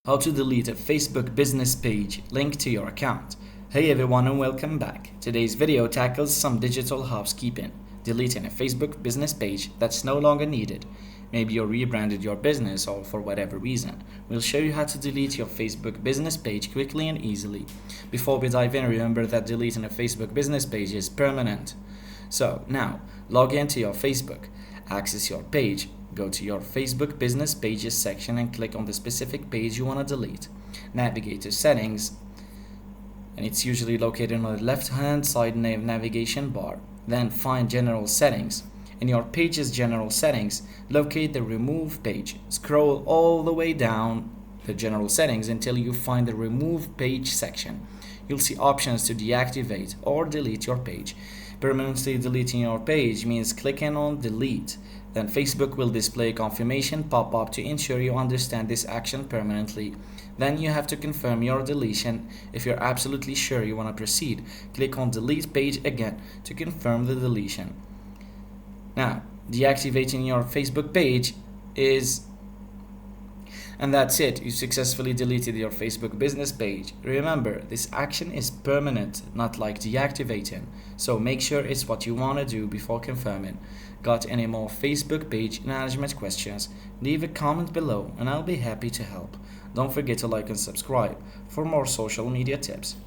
How to delete a Facebook business page linked to your account. Hey everyone and welcome back. Today's video tackles some digital housekeeping, deleting a Facebook business page that's no longer needed. Maybe you rebranded your business or for whatever reason. We'll show you how to delete your Facebook business page quickly and easily. Before we dive in, remember that deleting a Facebook business page is permanent. So now, log into your Facebook, access your page, go to your Facebook Business Pages section and click on the specific page you want to delete. Navigate to Settings, and it's usually located on the left-hand side navigation bar. Then find General Settings. In your page's General Settings, locate the Remove page. Scroll all the way down the General Settings until you find the Remove Page section. You'll see options to deactivate or delete your page. Permanently deleting your page means clicking on Delete. Then Facebook will display a confirmation pop-up to ensure you understand this action permanently. Then you have to confirm your deletion. If you're absolutely sure you want to proceed, click on Delete Page again to confirm the deletion. Now, deactivating your Facebook page and that's it. You successfully deleted your Facebook business page. Remember, this action is permanent, not like deactivating. So make sure it's what you want to do before confirming. Got any more Facebook page management questions? Leave a comment below and I'll be happy to help. Don't forget to like and subscribe for more social media tips.